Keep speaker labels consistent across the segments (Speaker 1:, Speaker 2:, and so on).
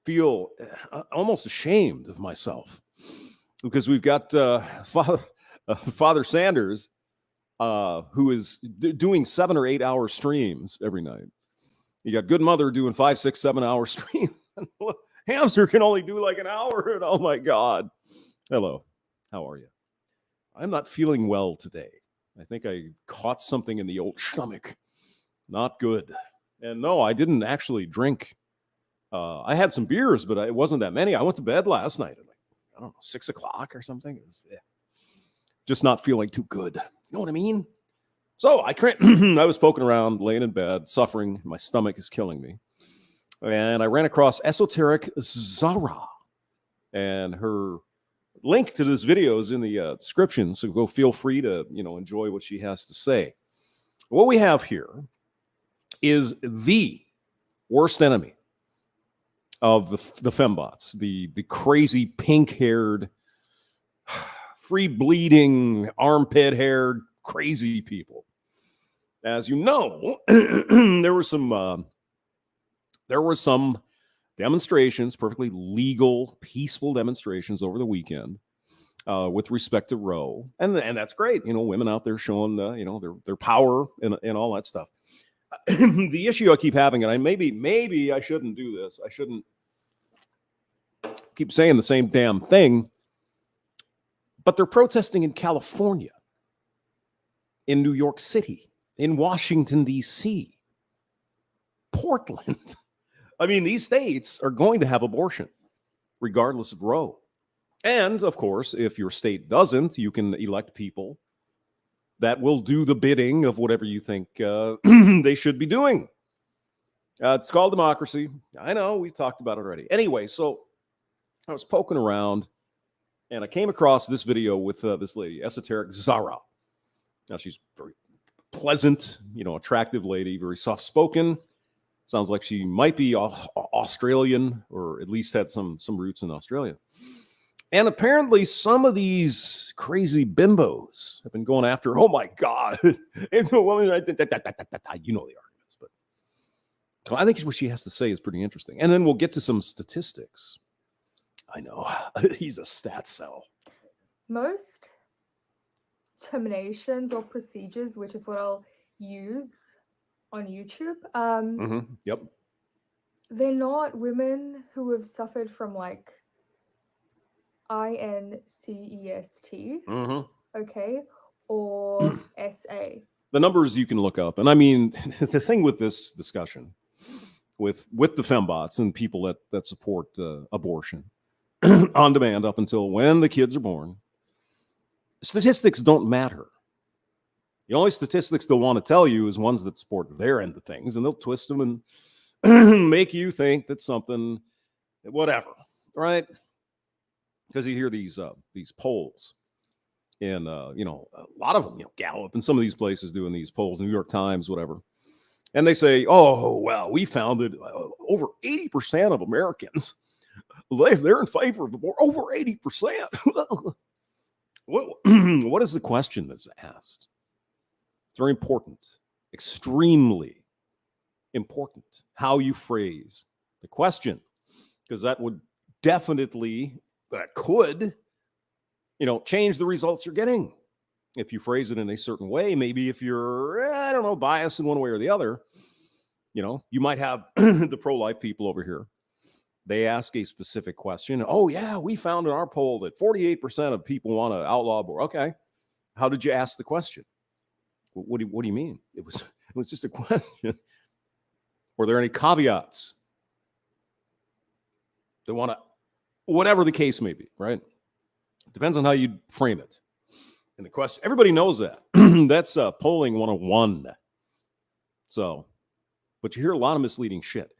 Speaker 1: feel almost ashamed of myself because we've got Father Sanders, who is doing 7 or 8 hour streams every night. You got Good Mother doing 5, 6, 7 hour streams. Hamster can only do like an hour. And oh my God. Hello. How are you? I'm not feeling well today. I think I caught something in the old stomach. Not good. And no, I didn't actually drink. I had some beers, but it wasn't that many. I went to bed last night at like, I don't know, 6 o'clock or something. It was just not feeling too good. You know what I mean? So I was poking around, laying in bed, suffering. My stomach is killing me. And I ran across Esoteric Zara. And her link to this video is in the description. So go feel free to, enjoy what she has to say. What we have here is the worst enemy of the Fembots, the crazy pink-haired, free-bleeding, armpit-haired, crazy people. As you know, there were some demonstrations, perfectly legal, peaceful demonstrations over the weekend with respect to Roe, and that's great. Women out there showing their power and all that stuff. The issue I keep having, and maybe I shouldn't do this. I shouldn't keep saying the same damn thing. But they're protesting in California, in New York City, in Washington, D.C., Portland. I mean, these states are going to have abortion, regardless of Roe. And, of course, if your state doesn't, you can elect people that will do the bidding of whatever you think they should be doing. It's called democracy. I know, we talked about it already. Anyway, so I was poking around, and I came across this video with this lady, Esoteric Zara. Now, she's very pleasant, attractive lady, very soft-spoken. Sounds like she might be Australian, or at least had some roots in Australia. And apparently some of these crazy bimbos have been going after, oh my God. It's a woman, the arguments. But so I think what she has to say is pretty interesting. And then we'll get to some statistics. I know, he's a stat cell.
Speaker 2: Most terminations or procedures, which is what I'll use on YouTube,
Speaker 1: Yep.
Speaker 2: they're not women who have suffered from like INCEST, okay, or SA.
Speaker 1: The numbers you can look up. And I mean, the thing with this discussion, with the Fembots and people that support abortion on demand up until when the kids are born, statistics don't matter. The only statistics they'll want to tell you is ones that support their end of things, and they'll twist them and make you think that something, whatever, right? Because you hear these polls, and a lot of them, Gallup and some of these places doing these polls, New York Times, whatever, and they say, oh well, we found that over 80% of Americans they're in favor of abortion. Over 80%. What is the question that's asked? It's very important, extremely important, how you phrase the question, because that would definitely, that could, change the results you're getting. If you phrase it in a certain way, maybe if you're, biased in one way or the other, you might have the pro-life people over here. They ask a specific question. Oh, yeah, we found in our poll that 48% of people want to outlaw abortion. Okay. How did you ask the question? What do you mean? It was just a question. Were there any caveats? They want to, whatever the case may be, right? Depends on how you frame it. And the question, everybody knows that. That's polling 101. So, but you hear a lot of misleading shit.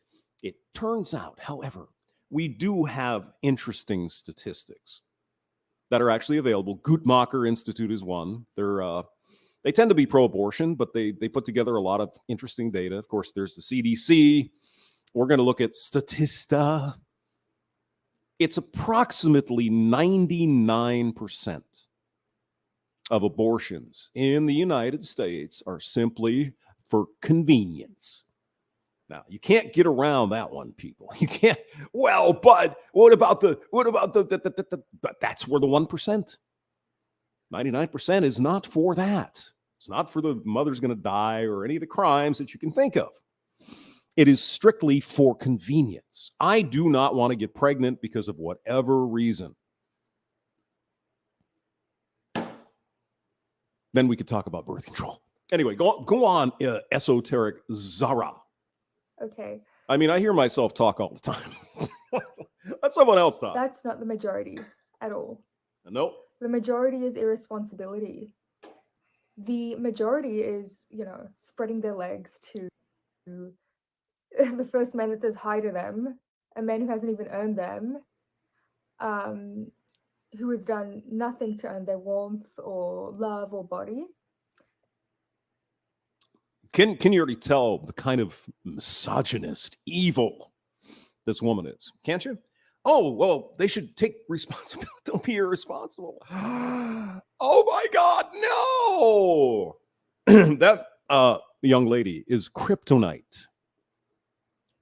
Speaker 1: It turns out, however, we do have interesting statistics that are actually available. Guttmacher Institute is one. They tend to be pro-abortion, but they put together a lot of interesting data. Of course, there's the CDC. We're going to look at Statista. It's approximately 99% of abortions in the United States are simply for convenience. Now, you can't get around that one, people. You can't. Well, but what about but that's where the 1%. 99% is not for that. It's not for the mother's going to die or any of the crimes that you can think of. It is strictly for convenience. I do not want to get pregnant because of whatever reason. Then we could talk about birth control. Anyway, go on, esoteric Zara.
Speaker 2: Okay.
Speaker 1: I mean, I hear myself talk all the time. Let someone else talk.
Speaker 2: That's not the majority at all.
Speaker 1: Nope.
Speaker 2: The majority is irresponsibility. The majority is, spreading their legs to the first man that says hi to them, a man who hasn't even earned them, who has done nothing to earn their warmth or love or body.
Speaker 1: Can you already tell the kind of misogynist, evil this woman is? Can't you? Oh, well, they should take responsibility. Don't be irresponsible. Oh, my God, no. That young lady is kryptonite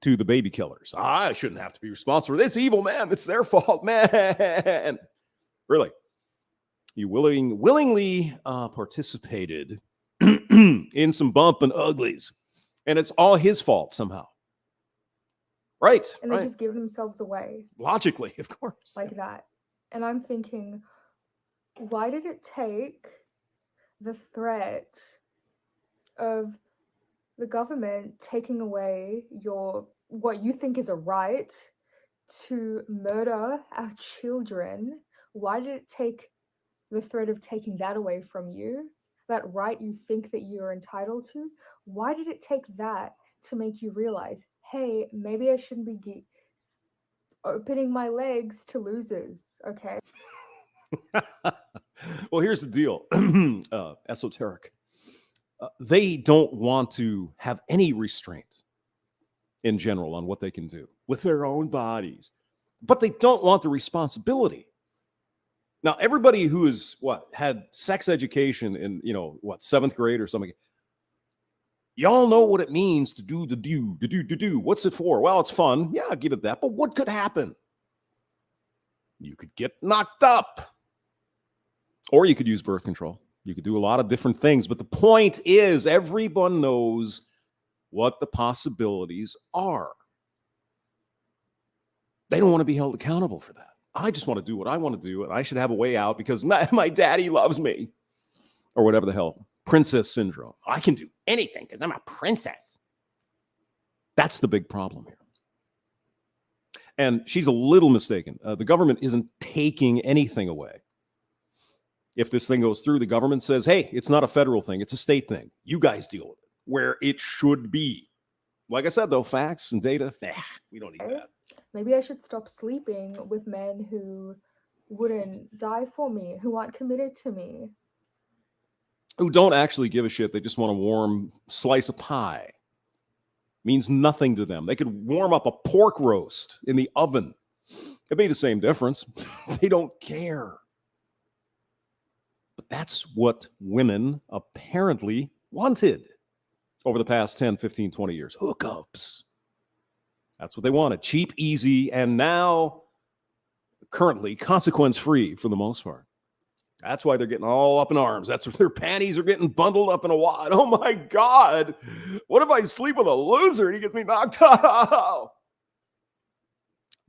Speaker 1: to the baby killers. I shouldn't have to be responsible for this evil, man. It's their fault, man. Really. You willingly participated in some bump and uglies, and it's all his fault somehow. Right.
Speaker 2: And they just give themselves away.
Speaker 1: Logically, of course.
Speaker 2: Like that. And I'm thinking, why did it take the threat of the government taking away what you think is a right to murder our children? Why did it take the threat of taking that away from you? That right you think that you're entitled to? Why did it take that to make you realize, hey, maybe I shouldn't be opening my legs to losers, okay?
Speaker 1: Well, here's the deal, esoteric. They don't want to have any restraint in general on what they can do with their own bodies, but they don't want the responsibility. Now, everybody who has had sex education in, 7th grade or something, y'all know what it means to do the do. What's it for? Well, it's fun. Yeah, I'll give it that. But what could happen? You could get knocked up. Or you could use birth control. You could do a lot of different things. But the point is, everyone knows what the possibilities are. They don't want to be held accountable for that. I just want to do what I want to do, and I should have a way out because my daddy loves me. Or whatever the hell. Princess syndrome. I can do anything because I'm a princess. That's the big problem here. And she's a little mistaken. The government isn't taking anything away. If this thing goes through, the government says, hey, it's not a federal thing. It's a state thing. You guys deal with it where it should be. Like I said, though, facts and data, we don't need that.
Speaker 2: Maybe I should stop sleeping with men who wouldn't die for me, who aren't committed to me.
Speaker 1: Who don't actually give a shit. They just want a warm slice of pie. Means nothing to them. They could warm up a pork roast in the oven. It'd be the same difference. They don't care. But that's what women apparently wanted over the past 10, 15, 20 years. Hookups. That's what they wanted. Cheap, easy, and now currently consequence-free for the most part. That's why they're getting all up in arms. That's why their panties are getting bundled up in a wad. Oh, my God. What if I sleep with a loser and he gets me knocked out?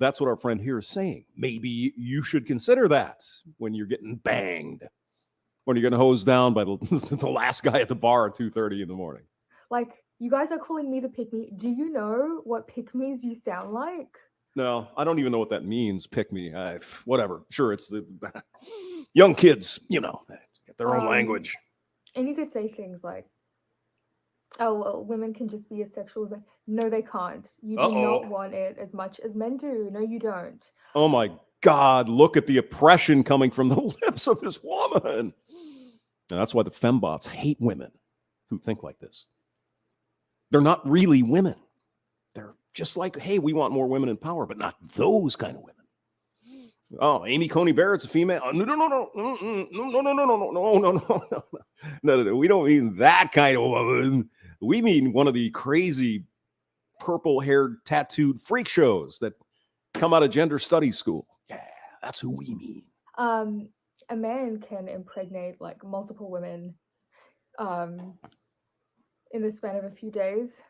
Speaker 1: That's what our friend here is saying. Maybe you should consider that when you're getting banged, when you're getting hosed down by the last guy at the bar at 2:30 in the morning.
Speaker 2: Like, you guys are calling me the pick-me. Do you know what pick-me's you sound like?
Speaker 1: No, I don't even know what that means, pick me. Whatever. Sure, it's the young kids, get their own language.
Speaker 2: And you could say things like, oh, well, women can just be as sexual as men. No, they can't. You do not want it as much as men do. No, you don't.
Speaker 1: Oh, my God. Look at the oppression coming from the lips of this woman. And that's why the fembots hate women who think like this. They're not really women. They're just like, hey, we want more women in power, but not those kind of women. Oh, Amy Coney Barrett's a female. No. We don't mean that kind of woman. We mean one of the crazy purple-haired, tattooed freak shows that come out of gender studies school. Yeah, that's who we mean.
Speaker 2: A man can impregnate like multiple women in the span of a few days.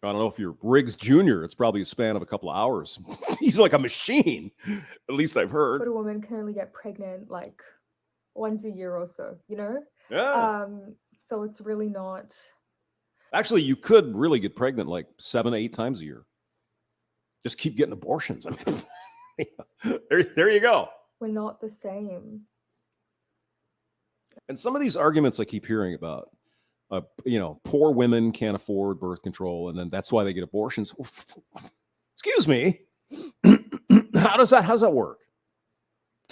Speaker 1: I don't know if you're Riggs Jr., it's probably a span of a couple of hours. He's like a machine, at least I've heard.
Speaker 2: But a woman can only get pregnant like once a year or so, you know?
Speaker 1: Yeah.
Speaker 2: So it's really not.
Speaker 1: Actually, you could really get pregnant like 7 to 8 times a year. Just keep getting abortions. I mean, there you go.
Speaker 2: We're not the same.
Speaker 1: And some of these arguments I keep hearing about, poor women can't afford birth control, and then that's why they get abortions. Excuse me. How does that work?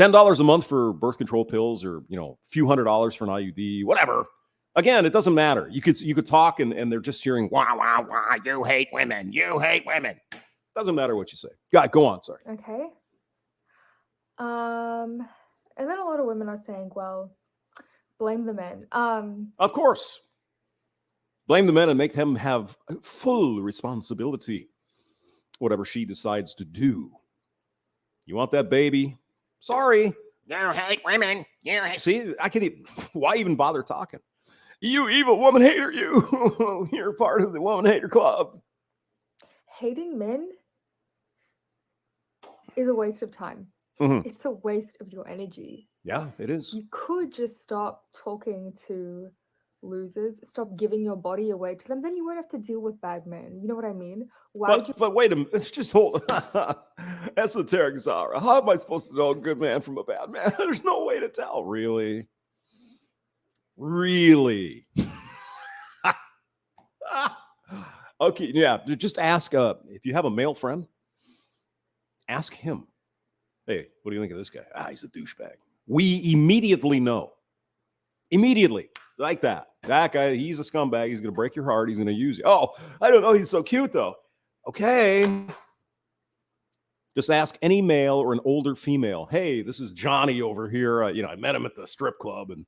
Speaker 1: $10 a month for birth control pills, or a few $100s for an IUD, whatever. Again, it doesn't matter. You could talk, and they're just hearing wah wah wah. You hate women. You hate women. Doesn't matter what you say. Go on. Sorry.
Speaker 2: Okay. And then a lot of women are saying, well, blame the men.
Speaker 1: Of course. Blame the men and make them have full responsibility, whatever she decides to do. You want that baby? Sorry. You hate women. See, why even bother talking? You evil woman hater, you. You're part of the woman hater club.
Speaker 2: Hating men is a waste of time.
Speaker 1: Mm-hmm.
Speaker 2: It's a waste of your energy.
Speaker 1: Yeah, it is.
Speaker 2: You could just stop talking to losers, stop giving your body away to them, then you won't have to deal with bad men. You know what I mean?
Speaker 1: But wait a minute, just hold on. Esoteric Zara, how am I supposed to know a good man from a bad man? There's no way to tell. Really? Okay, yeah, just ask, if you have a male friend, ask him, hey, what do you think of this guy? He's a douchebag. We immediately know. Immediately. Like that. That guy, he's a scumbag. He's going to break your heart. He's going to use you. Oh, I don't know. He's so cute, though. Okay. Just ask any male or an older female. Hey, this is Johnny over here. I met him at the strip club, and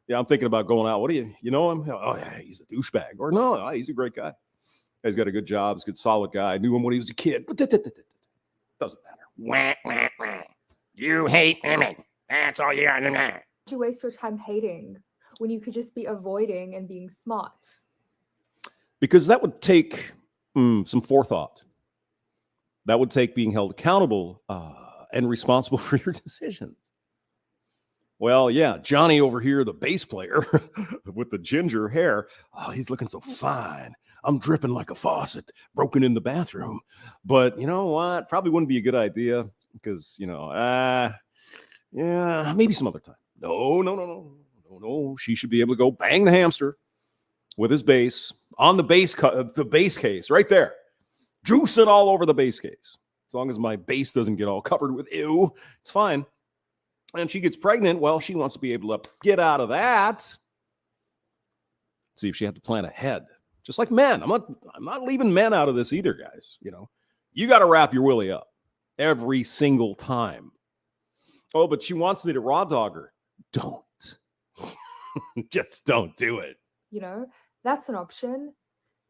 Speaker 1: I'm thinking about going out. What do you know him? Oh, yeah, he's a douchebag. Or no, he's a great guy. He's got a good job. He's a good, solid guy. I knew him when he was a kid. But doesn't matter. You hate women. That's all you got to know.
Speaker 2: You waste your time hating when you could just be avoiding and being smart?
Speaker 1: Because that would take some forethought. That would take being held accountable and responsible for your decisions. Well, yeah, Johnny over here, the bass player with the ginger hair. Oh, he's looking so fine. I'm dripping like a faucet, broken in the bathroom. But you know what? Probably wouldn't be a good idea because, maybe some other time. No. She should be able to go bang the hamster with his bass on the bass case right there. Juice it all over the bass case. As long as my bass doesn't get all covered with ew, it's fine. And she gets pregnant. Well, she wants to be able to get out of that. See if she had to plan ahead. Just like men. I'm not leaving men out of this either, guys. You got to wrap your willy up every single time. Oh, but she wants me to raw dog her. Don't. Just don't do it.
Speaker 2: That's an option.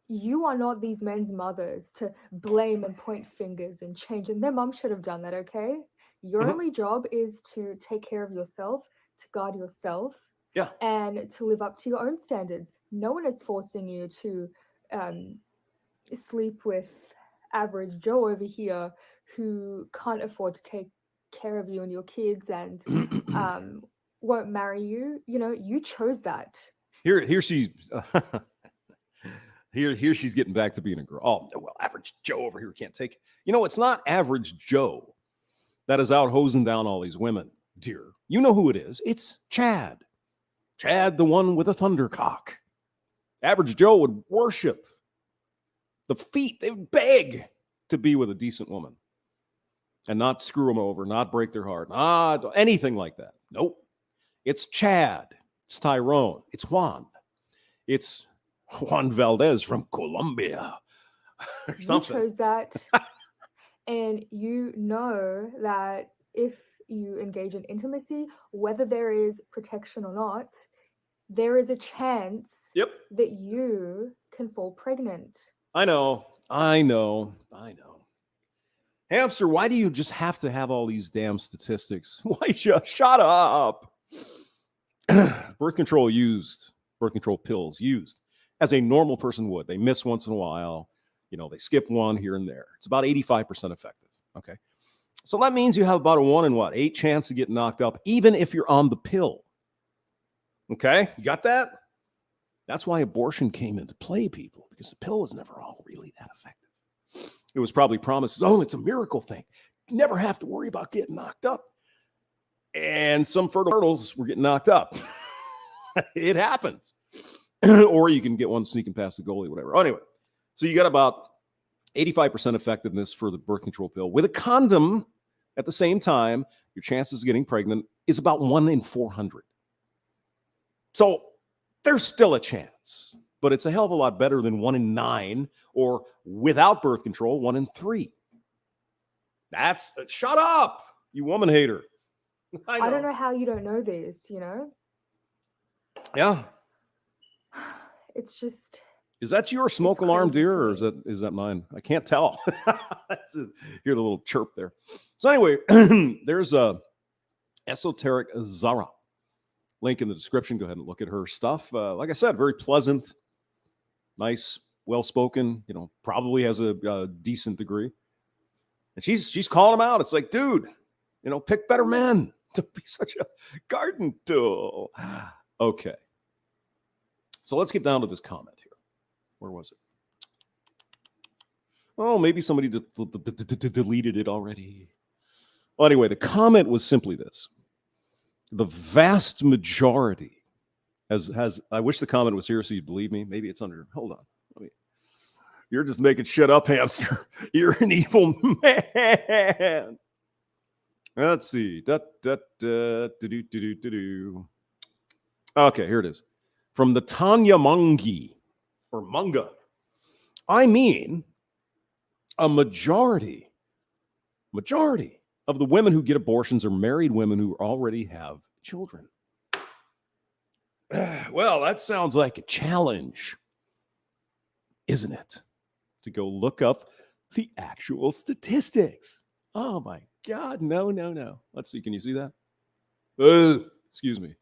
Speaker 2: You are not these men's mothers to blame and point fingers and change. And their mom should have done that, okay? Your only job is to take care of yourself, to guard yourself, and to live up to your own standards. No one is forcing you to sleep with average Joe over here who can't afford to take care of you and your kids and won't marry you. You chose that.
Speaker 1: Here she's here she's getting back to being a girl. Oh, well, average Joe over here can't take. It's not average Joe that is out hosing down all these women, dear. You know who it is. It's Chad. Chad, the one with a thundercock. Average Joe would worship the feet. They would beg to be with a decent woman and not screw them over, not break their heart, not anything like that. Nope. It's Chad. It's Tyrone. It's Juan. It's Juan Valdez from Colombia or something.
Speaker 2: You chose that. And you know that if you engage in intimacy, whether there is protection or not, there is a chance that you can fall pregnant.
Speaker 1: I know. I know. Hamster, why do you just have to have all these damn statistics? Why just shut up? Birth control pills used as a normal person would. They miss once in a while. They skip one here and there. It's about 85% effective. Okay. So that means you have about a 1 in 8 chance to get knocked up, even if you're on the pill. Okay. You got that? That's why abortion came into play, people, because the pill was never all really that effective. It was probably promised, it's a miracle thing. You never have to worry about getting knocked up. And some fertiles were getting knocked up. It happens. Or you can get one sneaking past the goalie, whatever. Anyway, so you got about 85% effectiveness for the birth control pill. With a condom at the same time, your chances of getting pregnant is about 1 in 400. So there's still a chance, but it's a hell of a lot better than 1 in 9, or without birth control, 1 in 3. That's shut up, you woman hater.
Speaker 2: I don't know how you don't know this,
Speaker 1: Yeah.
Speaker 2: It's just.
Speaker 1: Is that your smoke alarm, dear, or is that mine? I can't tell. Hear the little chirp there. So anyway, there's a Esoteric Zara. Link in the description. Go ahead and look at her stuff. Like I said, very pleasant, nice, well-spoken, probably has a decent degree. And she's calling him out. It's like, dude, pick better men. Don't be such a garden tool. Okay. So let's get down to this comment here. Where was it? Oh, maybe somebody deleted it already. Well, anyway, the comment was simply this. The vast majority has I wish the comment was here so you'd believe me. Maybe it's under. Hold on. You're just making shit up, hamster. You're an evil man. Let's see. Okay, here it is. From the Tanya Mungi, or Munga. I mean, a majority of the women who get abortions are married women who already have children. Well, that sounds like a challenge, isn't it? To go look up the actual statistics. Oh my God, no. Let's see, can you see that? Excuse me.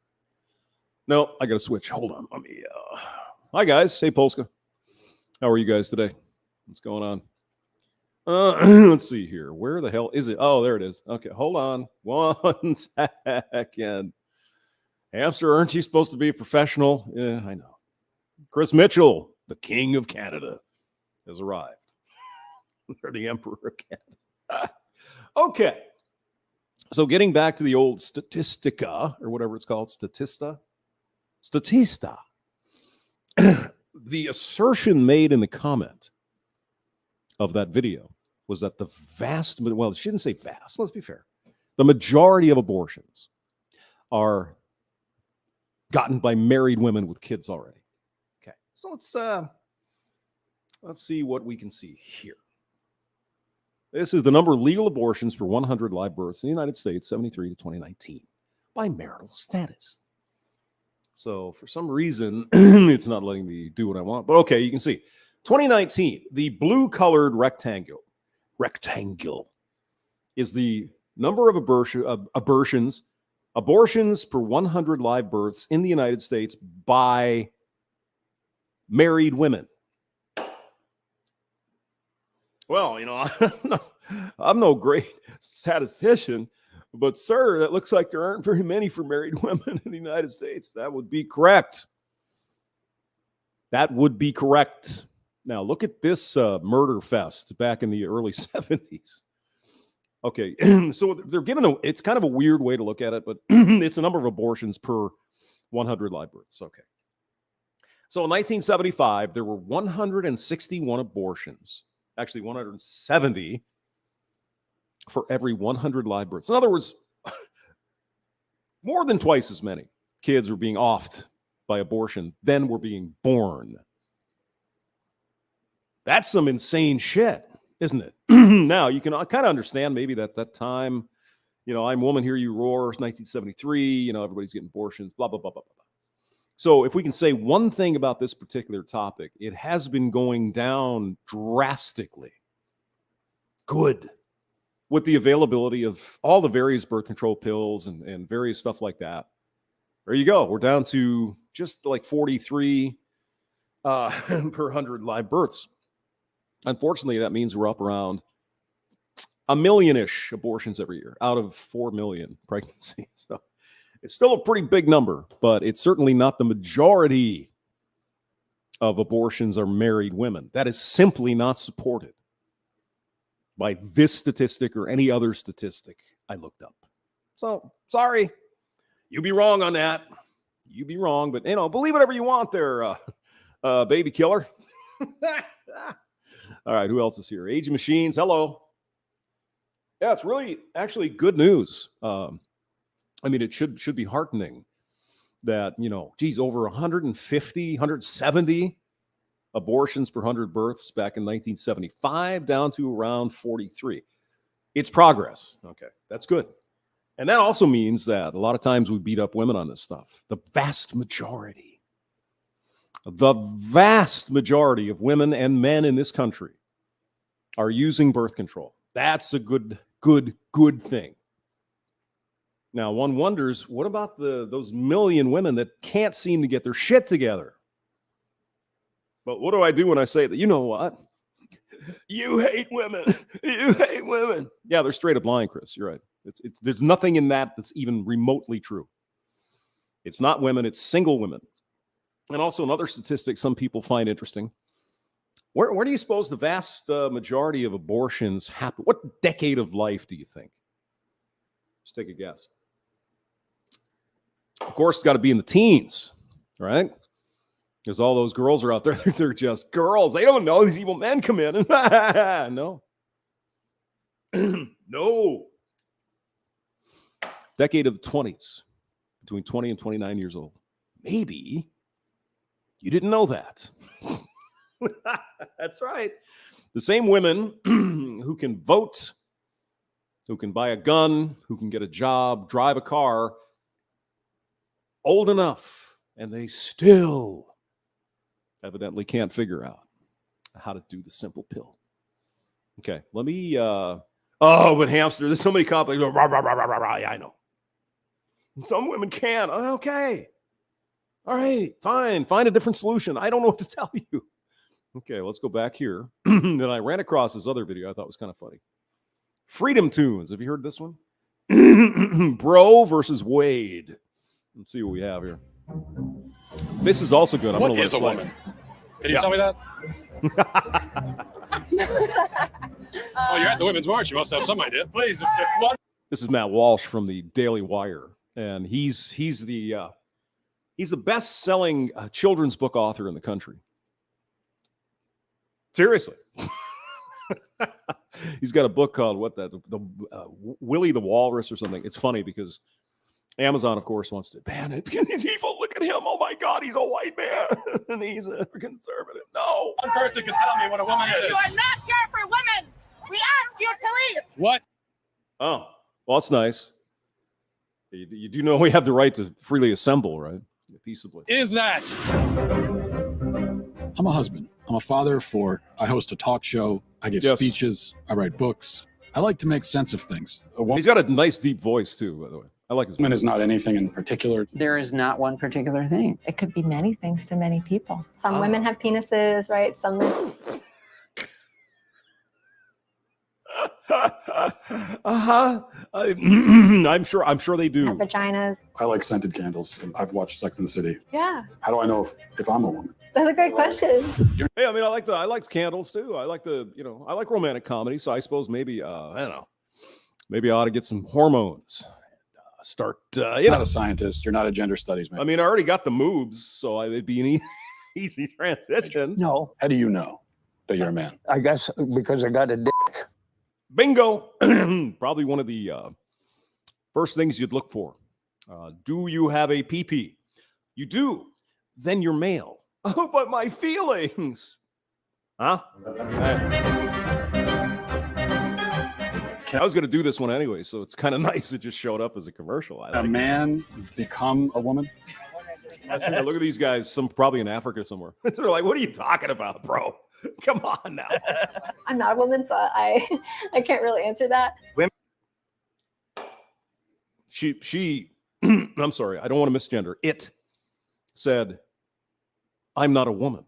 Speaker 1: No, I got to switch. Hold on. Let me. Hi, guys. Hey, Polska. How are you guys today? What's going on? Let's see here. Where the hell is it? Oh, there it is. Okay, hold on 1 second. Hamster, aren't you supposed to be a professional? Yeah, I know. Chris Mitchell, the king of Canada, has arrived. They're the emperor of Canada. Okay. So getting back to the old Statistica, or whatever it's called, Statista. The assertion made in the comment of that video was that the she didn't say vast, let's be fair. The majority of abortions are gotten by married women with kids already. Okay, so let's see what we can see here. This is the number of legal abortions per 100 live births in the United States, 73 to 2019, by marital status. So for some reason, it's not letting me do what I want. But okay, you can see. 2019, the blue-colored rectangle is the number of abortions per 100 live births in the United States by married women. Well, I'm no great statistician, but sir, that looks like there aren't very many for married women in the United States. That would be correct. Now, look at this murder fest back in the early 70s. Okay, so they're given it's kind of a weird way to look at it, but it's the number of abortions per 100 live births. Okay. So in 1975, there were 161 abortions, actually 170 for every 100 live births. In other words, more than twice as many kids were being offed by abortion than were being born. That's some insane shit, isn't it? Now, you can kind of understand maybe that time, I'm woman, hear you roar, 1973, everybody's getting abortions, blah, blah, blah, blah, blah. So if we can say one thing about this particular topic, it has been going down drastically. Good. With the availability of all the various birth control pills and various stuff like that. There you go. We're down to just like 43 per 100 live births. Unfortunately, that means we're up around 1 million-ish abortions every year out of 4 million pregnancies. So it's still a pretty big number, but it's certainly not the majority of abortions are married women. That is simply not supported by this statistic or any other statistic I looked up. So, sorry. You be wrong on that. You be wrong, but, believe whatever you want there, baby killer. All right, who else is here? Age of Machines, hello. Yeah, it's really actually good news. It should be heartening that, over 150, 170 abortions per 100 births back in 1975 down to around 43. It's progress. Okay, that's good. And that also means that a lot of times we beat up women on this stuff. The vast majority of women and men in this country are using birth control. That's a good thing. Now, one wonders, what about those million women that can't seem to get their shit together? But what do I do when I say that? You know what? You hate women. You hate women. Yeah, they're straight up lying, Chris. You're right. There's nothing in that that's even remotely true. It's not women. It's single women. And also another statistic some people find interesting. Where do you suppose the vast majority of abortions happen? What decade of life do you think? Just take a guess. Of course, it's got to be in the teens, right? Because all those girls are out there. They're just girls. They don't know these evil men come in. No. No. Decade of the 20s, between 20 and 29 years old. Maybe you didn't know that. That's right. The same women who can vote, who can buy a gun, who can get a job, drive a car, old enough, and they still evidently can't figure out how to do the simple pill. Okay, let me, but hamster, there's so many companies. Yeah, I know. Some women can. Okay. All right, fine. Find a different solution. I don't know what to tell you. Okay, let's go back here. Then I ran across this other video I thought was kind of funny. Freedom Tunes. Have you heard this one? Bro versus Wade. Let's see what we have here. This is also good.
Speaker 3: What is a woman? Did you tell me that? Oh, you're at the Women's March. You must have some idea. Please, if one.
Speaker 1: This is Matt Walsh from the Daily Wire, and he's the best-selling children's book author in the country. Seriously. He's got a book called Willie the Walrus or something. It's funny because Amazon, of course, wants to ban it because he's evil. Look at him. Oh, my God. He's a white man. And he's a conservative. No.
Speaker 3: One person can tell me what a woman is.
Speaker 4: You are not here for women. We ask you to leave.
Speaker 3: What?
Speaker 1: Oh, well, that's nice. You do know we have the right to freely assemble, right? Peaceably.
Speaker 3: Is that?
Speaker 5: I'm a husband. I'm a father of 4. I host a talk show. I give speeches. I write books. I like to make sense of things.
Speaker 1: He's got a nice deep voice, too, by the way. I like his voice.
Speaker 5: Woman is not anything in particular.
Speaker 6: There is not one particular thing.
Speaker 7: It could be many things to many people. Some women have penises, right? Some men.
Speaker 1: I'm sure they do.
Speaker 7: Have vaginas.
Speaker 5: I like scented candles. I've watched Sex and the City.
Speaker 7: Yeah.
Speaker 5: How do I know if I'm a woman?
Speaker 7: That's a great question.
Speaker 1: Hey, I like candles too. I like romantic comedy. So I suppose maybe I don't know. Maybe I ought to get some hormones. Start.
Speaker 5: You're not a scientist. You're not a gender studies man.
Speaker 1: I mean, I already got the moobs, so it'd be an easy transition.
Speaker 8: No.
Speaker 5: How do you know that you're a man?
Speaker 8: I guess because I got a dick.
Speaker 1: Bingo. Probably one of the first things you'd look for. Do you have a PP? You do. Then you're male. Oh, but my feelings. Huh? I was going to do this one anyway, so it's kind of nice it just showed up as a commercial.
Speaker 5: A man become a woman?
Speaker 1: Yeah, look at these guys, some probably in Africa somewhere. They're like, what are you talking about, bro? Come on now.
Speaker 7: I'm not a woman, so I can't really answer that.
Speaker 1: She I'm sorry, I don't want to misgender. It said, I'm not a woman.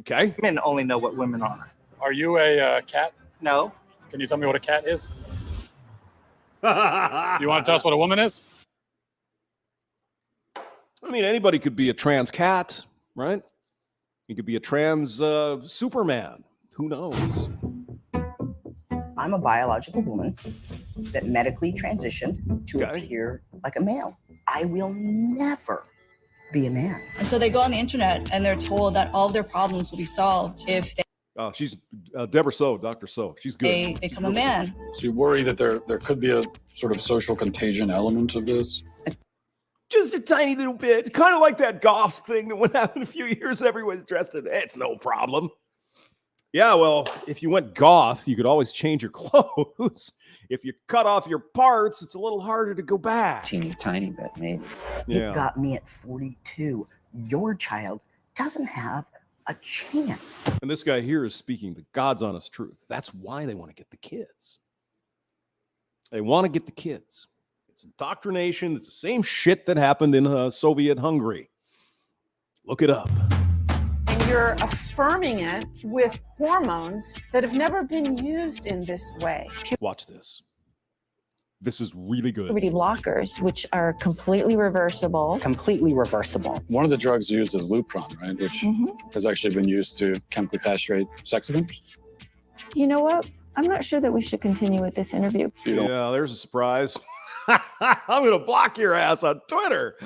Speaker 1: Okay?
Speaker 9: Men only know what women are.
Speaker 3: Are you a cat?
Speaker 9: No.
Speaker 3: Can you tell me what a cat is? You want to tell us what a woman is?
Speaker 1: I mean, anybody could be a trans cat, right? You could be a trans Superman. Who knows?
Speaker 10: I'm a biological woman that medically transitioned to appear like a male. I will never be a man.
Speaker 11: And so they go on the internet and they're told that all of their problems will be solved if they
Speaker 1: She's Deborah So, Dr. So. She's good.
Speaker 11: they become a man.
Speaker 5: So you worry that there could be a sort of social contagion element of this?
Speaker 1: Just a tiny little bit. Kind of like that Goss thing that went out in a few years. Everyone's dressed in it. It's no problem. Yeah, well, if you went goth, you could always change your clothes. If you cut off your parts, it's a little harder to go back.
Speaker 6: Teeny tiny bit, maybe.
Speaker 10: It got me at 42. Your child doesn't have a chance.
Speaker 1: And this guy here is speaking the God's honest truth. That's why they want to get the kids. They want to get the kids. It's indoctrination. It's the same shit that happened in Soviet Hungary. Look it up.
Speaker 12: And you're affirming it with hormones that have never been used in this way.
Speaker 1: Watch this. This is really good.
Speaker 13: Puberty blockers, which are completely reversible.
Speaker 6: Completely reversible.
Speaker 5: One of the drugs used is Lupron, right? Which has actually been used to chemically castrate sex offenders.
Speaker 13: You know what? I'm not sure that we should continue with this interview.
Speaker 1: Yeah, there's a surprise. I'm going to block your ass on Twitter.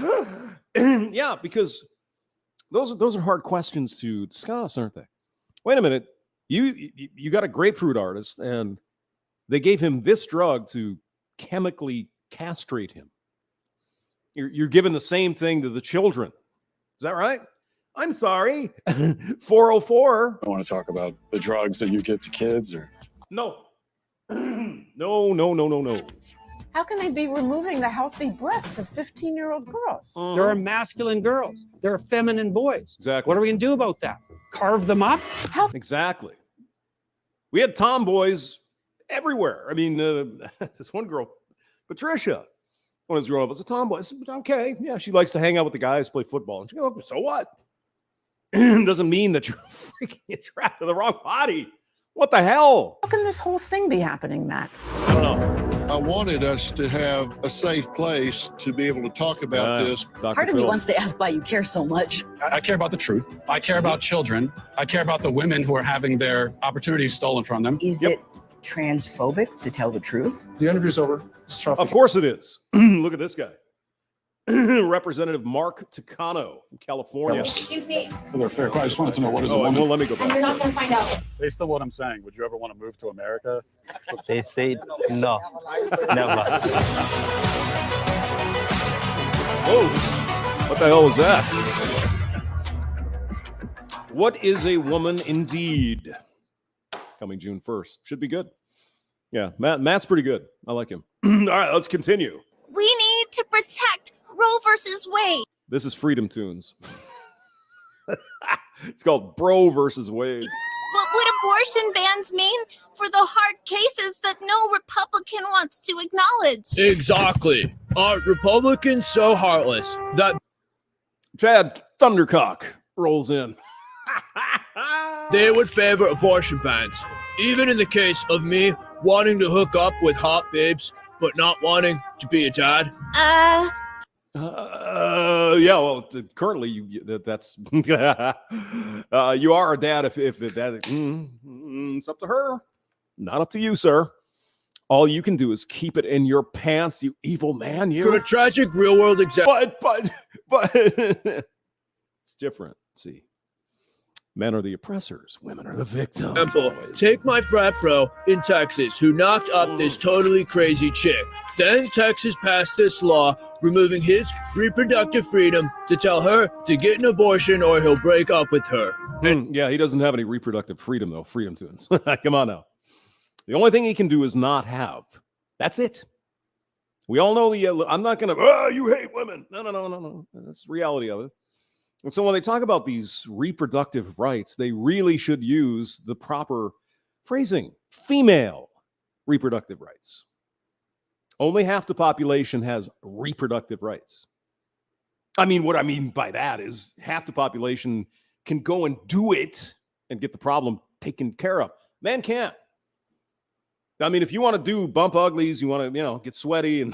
Speaker 1: Yeah, because those are hard questions to discuss, aren't they? Wait a minute. You got a grapefruit artist, and they gave him this drug to chemically castrate him. You're giving the same thing to the children. Is that right? I'm sorry. 404.
Speaker 5: I want to talk about the drugs that you give to kids, or
Speaker 1: no. No.
Speaker 12: How can they be removing the healthy breasts of 15-year-old girls?
Speaker 9: There are masculine girls. There are feminine boys.
Speaker 1: Exactly.
Speaker 9: What are we going to do about that? Carve them up?
Speaker 1: Exactly. We had tomboys everywhere. I mean, this one girl, Patricia, when I was growing up, was a tomboy. I said, okay, yeah, she likes to hang out with the guys, play football. And she goes, so what? Doesn't mean that you're freaking attracted to the wrong body. What the hell?
Speaker 12: How can this whole thing be happening, Matt?
Speaker 1: I don't know.
Speaker 14: I wanted us to have a safe place to be able to talk about this.
Speaker 15: Part of me wants to ask why you care so much.
Speaker 5: I care about the truth. I care about children. I care about the women who are having their opportunities stolen from them.
Speaker 10: Is it transphobic to tell the truth?
Speaker 14: The interview's over.
Speaker 1: Of course it is. Look at this guy. Representative Mark Takano from California.
Speaker 7: Excuse me.
Speaker 5: They're fair. I just wanted to know what is a
Speaker 1: well,
Speaker 5: woman.
Speaker 1: let me go back.
Speaker 7: You're not going to find out.
Speaker 5: Based on what I'm saying, would you ever want to move to America?
Speaker 9: They say no. Never.
Speaker 1: Whoa. What the hell was that? What is a woman indeed? Coming June 1st. Should be good. Yeah, Matt's pretty good. I like him. All right, let's continue.
Speaker 4: We need to protect Roe versus Wade.
Speaker 1: This is Freedom Tunes. It's called Bro versus Wade.
Speaker 4: What would abortion bans mean for the hard cases that no Republican wants to acknowledge?
Speaker 16: Exactly. Are Republicans so heartless that
Speaker 1: Chad Thundercock rolls in?
Speaker 16: they would favor abortion bans, even in the case of me wanting to hook up with hot babes but not wanting to be a dad?
Speaker 1: Yeah, well, currently that's you are a dad if that it's up to her, not up to you, sir. All you can do is keep it in your pants, you evil man. You.
Speaker 16: For a tragic real world example.
Speaker 1: But it's different. See, men are the oppressors, women are the victims.
Speaker 16: Take my frat bro in Texas who knocked up this totally crazy chick. Then Texas passed this law removing his reproductive freedom to tell her to get an abortion or he'll break up with her.
Speaker 1: Yeah, he doesn't have any reproductive freedom, though. Freedom Tunes. Come on now. The only thing he can do is not have. That's it. We all know I'm not going to, you hate women. No. That's the reality of it. And so when they talk about these reproductive rights, they really should use the proper phrasing. Female reproductive rights. Only half the population has reproductive rights. I mean, what I mean by that is half the population can go and do it and get the problem taken care of. Man can't. I mean, if you want to do bump uglies, you want to, get sweaty, and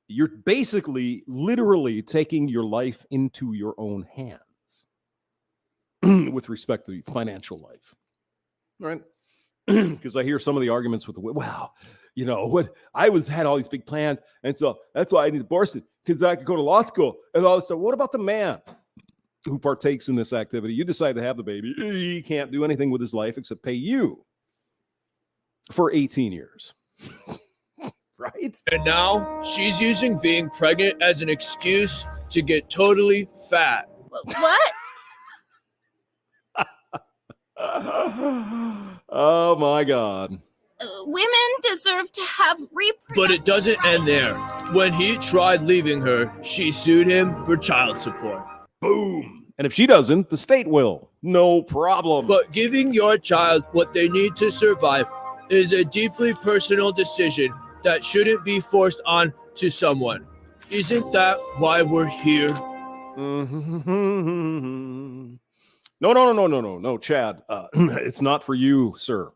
Speaker 1: you're basically literally taking your life into your own hands with respect to financial life. Right? Because I hear some of the arguments with I had all these big plans, and so that's why I need abortion, because I could go to law school and all this stuff. What about the man who partakes in this activity? You decide to have the baby. He can't do anything with his life except pay you for 18 years. Right?
Speaker 16: And now she's using being pregnant as an excuse to get totally fat.
Speaker 4: What?
Speaker 1: Oh my God.
Speaker 4: Women deserve to have reproductive
Speaker 16: But it doesn't end there. When he tried leaving her, she sued him for child support.
Speaker 1: Boom. And if she doesn't, the state will. No problem.
Speaker 16: But giving your child what they need to survive is a deeply personal decision that shouldn't be forced on to someone. Isn't that why we're here?
Speaker 1: Mm-hmm. No, Chad. It's not for you, sir.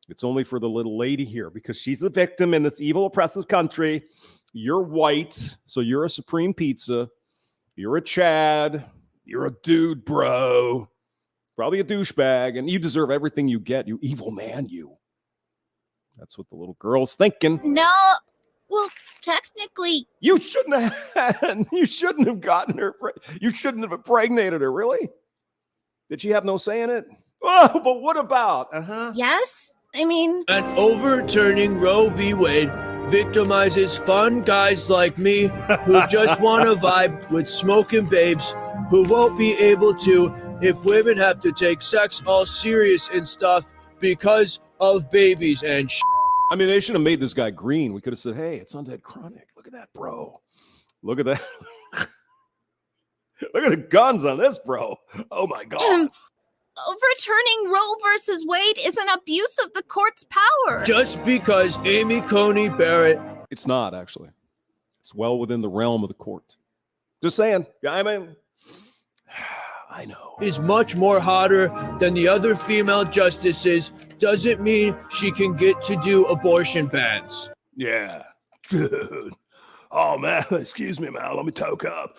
Speaker 1: It's only for the little lady here, because she's a victim in this evil, oppressive country. You're white, so you're a Supreme Pizza. You're a Chad. You're a dude, bro. Probably a douchebag, and you deserve everything you get, you evil man, you. That's what the little girl's thinking.
Speaker 4: No. Well, technically,
Speaker 1: you shouldn't have gotten her. You shouldn't have impregnated her, really? Did she have no say in it? Oh, but what about?
Speaker 4: Yes. I mean,
Speaker 16: And overturning Roe v. Wade victimizes fun guys like me who just want to vibe with smoking babes who won't be able to if women have to take sex all serious and stuff because of babies and shit.
Speaker 1: I mean, they should have made this guy green. We could have said, hey, it's undead chronic. Look at that, bro. Look at that. Look at the guns on this, bro. Oh, my God.
Speaker 4: overturning Roe versus Wade is an abuse of the court's power.
Speaker 16: Just because Amy Coney Barrett...
Speaker 1: It's not, actually. It's well within the realm of the court. Just saying. Yeah, I mean... I know.
Speaker 16: ...is much more hotter than the other female justices doesn't mean she can get to do abortion bans.
Speaker 1: Yeah. Dude. Oh, man. Excuse me, man. Let me toke up.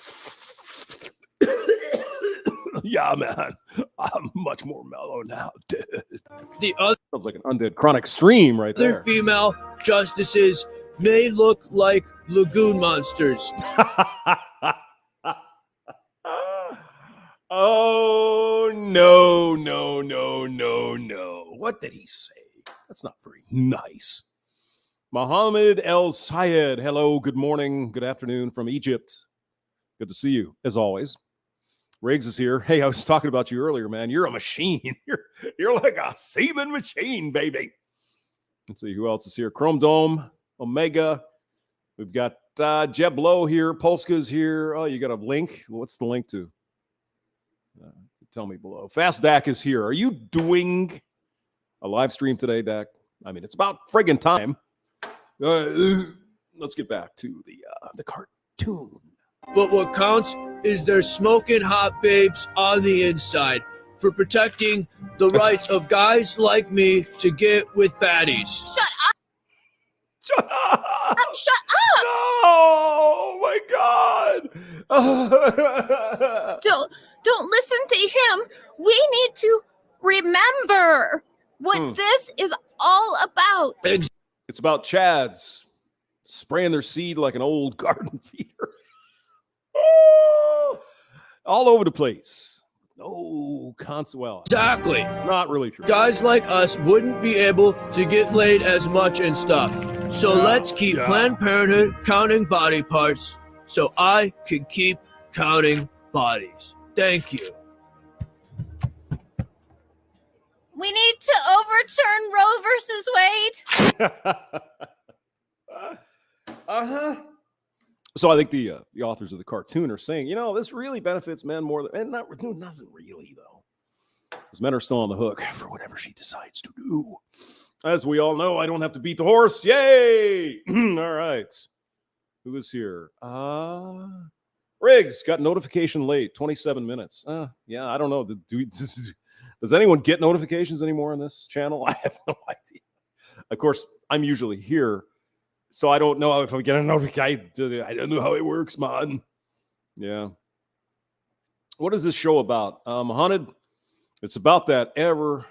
Speaker 1: Yeah, man. I'm much more mellow now, dude.
Speaker 16: The other...
Speaker 1: Sounds like an undead chronic stream right there.
Speaker 16: Other female justices may look like lagoon monsters.
Speaker 1: Oh, no. What did he say? That's not very nice. Mohammed El Sayed. Hello, good morning, good afternoon from Egypt. Good to see you, as always. Riggs is here. Hey, I was talking about you earlier, man. You're a machine. You're like a semen machine, baby. Let's see who else is here. Chrome Dome, Omega. We've got Jeb Lowe here. Polska's here. Oh, you got a link? What's the link to? Tell me below. Fast Dak is here. Are you doing a live stream today, Dak? I mean, it's about friggin' time. Let's get back to the cartoon.
Speaker 16: But what counts is their smoking hot babes on the inside for protecting the rights of guys like me to get with baddies.
Speaker 4: Shut up!
Speaker 1: Shut up!
Speaker 4: Shut up!
Speaker 1: Oh my God!
Speaker 4: Don't listen to him. We need to remember what this is all about.
Speaker 1: It's about Chads spraying their seed like an old garden feeder. All over the place. No well.
Speaker 16: Exactly.
Speaker 1: It's not really true.
Speaker 16: Guys like us wouldn't be able to get laid as much and stuff. So let's keep Planned Parenthood counting body parts so I can keep counting bodies. Thank you.
Speaker 4: We need to overturn Roe versus Wade.
Speaker 1: So I think the authors of the cartoon are saying, this really benefits men more than, and it doesn't really, though. Because men are still on the hook for whatever she decides to do. As we all know, I don't have to beat the horse. Yay! All right. Who is here? Riggs got notification late, 27 minutes. Yeah, I don't know. Does anyone get notifications anymore on this channel? I have no idea. Of course, I'm usually here, so I don't know if I get a notification. I don't know how it works, man. Yeah. What is this show about? Haunted. It's about that ever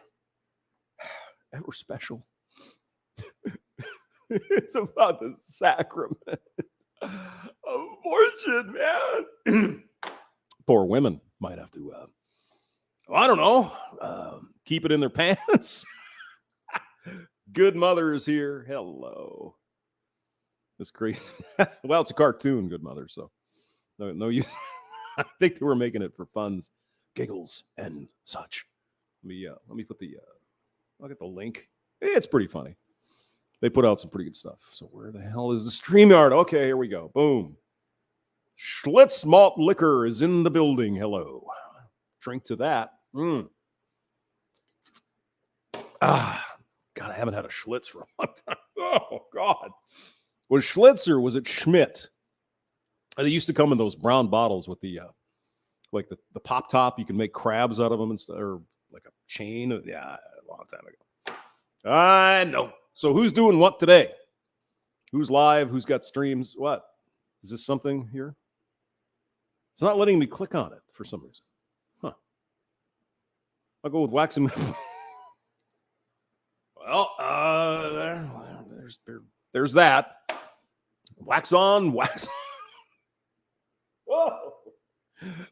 Speaker 1: special. It's about the sacrament. Abortion, man. Poor women might have to, I don't know, keep it in their pants. Good Mother is here. Hello. It's crazy. Well, it's a cartoon, Good Mother, so no use. I think they were making it for funs, giggles, and such. Let me put I'll get the link. It's pretty funny. They put out some pretty good stuff. So where the hell is the StreamYard? Okay, here we go. Boom. Schlitz malt liquor is in the building. Hello. Drink to that. God, I haven't had a Schlitz for a long time. Oh, God. Was Schlitz or was it Schmidt? They used to come in those brown bottles with the like the pop top. You can make crabs out of them and stuff, or like a chain. Yeah, a long time ago. I know. So who's doing what today? Who's live? Who's got streams? What? Is this something here? It's not letting me click on it for some reason. Huh. I'll go with wax and... Well, there's that. Wax on, wax on. Whoa.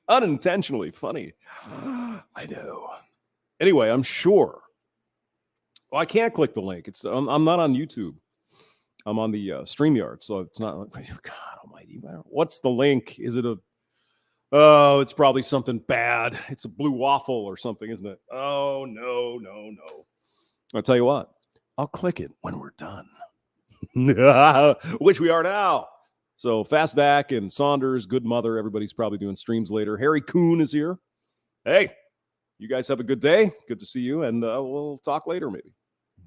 Speaker 1: Unintentionally funny. I know. Anyway, I'm sure. Well, I can't click the link. I'm not on YouTube. I'm on the StreamYard, so it's not. God Almighty! What's the link? Is it a? Oh, it's probably something bad. It's a blue waffle or something, isn't it? Oh no! I'll tell you what. I'll click it when we're done, which we are now. So Fast Dak and Saunders, Good Mother. Everybody's probably doing streams later. Harry Coon is here. Hey, you guys have a good day. Good to see you, and we'll talk later maybe.